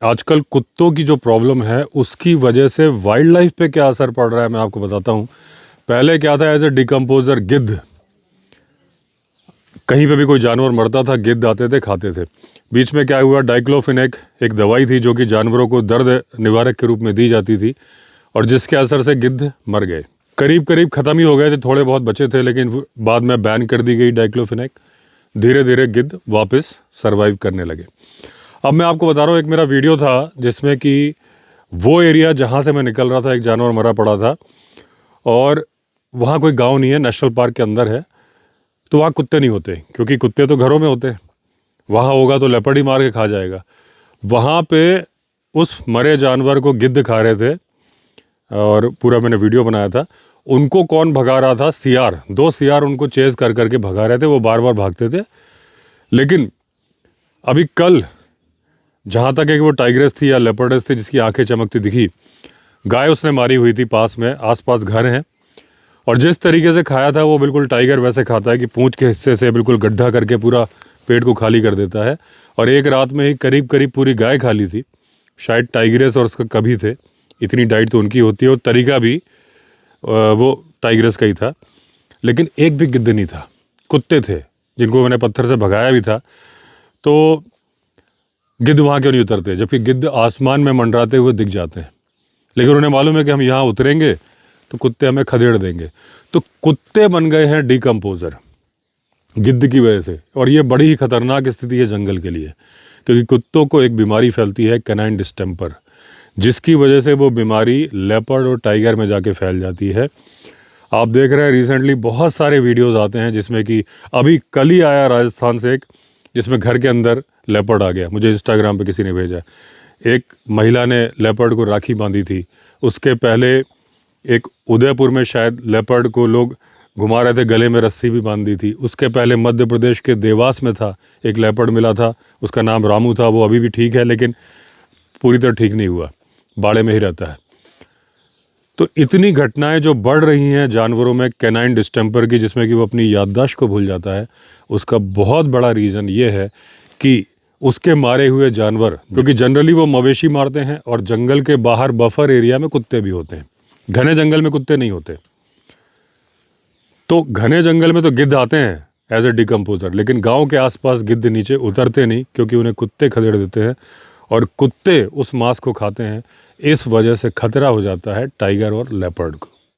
आजकल कुत्तों की जो प्रॉब्लम है उसकी वजह से वाइल्ड लाइफ पे क्या असर पड़ रहा है मैं आपको बताता हूँ। पहले क्या था, एज ए डिकम्पोजर गिद्ध, कहीं पे भी कोई जानवर मरता था गिद्ध आते थे खाते थे। बीच में क्या हुआ, डाइक्लोफिनेक एक दवाई थी जो कि जानवरों को दर्द निवारक के रूप में दी जाती थी और जिसके असर से गिद्ध मर गए। करीब करीब ख़त्म ही हो गए थे, थोड़े बहुत बचे थे, लेकिन बाद में बैन कर दी गई डाइक्लोफिनेक। धीरे धीरे गिद्ध वापस सर्वाइव करने लगे। अब मैं आपको बता रहा हूँ, एक मेरा वीडियो था जिसमें कि वो एरिया जहाँ से मैं निकल रहा था, एक जानवर मरा पड़ा था और वहाँ कोई गांव नहीं है, नेशनल पार्क के अंदर है, तो वहाँ कुत्ते नहीं होते क्योंकि कुत्ते तो घरों में होते हैं। वहाँ होगा तो लेपर्ड ही मार के खा जाएगा। वहाँ पे उस मरे जानवर को गिद्ध खा रहे थे और पूरा मैंने वीडियो बनाया था। उनको कौन भगा रहा था? सियार, 2 सियार उनको चेज़ कर करके भगा रहे थे। वो बार बार भागते थे। लेकिन अभी कल जहाँ तक है कि वो टाइग्रेस थी या लेपर्डस थी जिसकी आंखें चमकती दिखी, गाय उसने मारी हुई थी, पास में आसपास घर हैं, और जिस तरीके से खाया था वो बिल्कुल टाइगर वैसे खाता है कि पूंछ के हिस्से से बिल्कुल गड्ढा करके पूरा पेट को खाली कर देता है। और एक रात में ही करीब करीब पूरी गाय खा ली थी। शायद टाइग्रेस और उसका कभी थे, इतनी डाइट तो उनकी होती है और तरीका भी वो टाइग्रेस का ही था। लेकिन एक भी गिद्ध नहीं था, कुत्ते थे जिनको मैंने पत्थर से भगाया भी था। तो गिद्ध वहाँ क्यों नहीं उतरते, जबकि गिद्ध आसमान में मंडराते हुए दिख जाते हैं। लेकिन उन्हें मालूम है कि हम यहाँ उतरेंगे तो कुत्ते हमें खदेड़ देंगे। तो कुत्ते बन गए हैं डिकम्पोजर गिद्ध की वजह से। और ये बड़ी ही खतरनाक स्थिति है जंगल के लिए, क्योंकि कुत्तों को एक बीमारी फैलती है, कैनाइन डिस्टेम्पर, जिसकी वजह से वो बीमारी लेपर्ड और टाइगर में जाके फैल जाती है। आप देख रहे हैं रिसेंटली बहुत सारे वीडियोस आते हैं जिसमें कि अभी कल ही आया राजस्थान से एक, जिसमें घर के अंदर लेपर्ड आ गया। मुझे इंस्टाग्राम पे किसी ने भेजा। एक महिला ने लेपर्ड को राखी बांधी थी। उसके पहले एक उदयपुर में शायद लेपर्ड को लोग घुमा रहे थे, गले में रस्सी भी बांध दी थी। उसके पहले मध्य प्रदेश के देवास में था, एक लेपर्ड मिला था, उसका नाम रामू था। वो अभी भी ठीक है लेकिन पूरी तरह ठीक नहीं हुआ, बाड़े में ही रहता है। तो इतनी घटनाएं जो बढ़ रही हैं जानवरों में कैनाइन डिस्टेम्पर की, जिसमें कि वो अपनी याददाश्त को भूल जाता है, उसका बहुत बड़ा रीज़न ये है कि उसके मारे हुए जानवर, क्योंकि जनरली वो मवेशी मारते हैं और जंगल के बाहर बफर एरिया में कुत्ते भी होते हैं, घने जंगल में कुत्ते नहीं होते। तो घने जंगल में तो गिद्ध आते हैं एज ए डिकम्पोजर, लेकिन गांव के आसपास गिद्ध नीचे उतरते नहीं क्योंकि उन्हें कुत्ते खदेड़ देते हैं और कुत्ते उस मांस को खाते हैं। इस वजह से खतरा हो जाता है टाइगर और लेपर्ड को।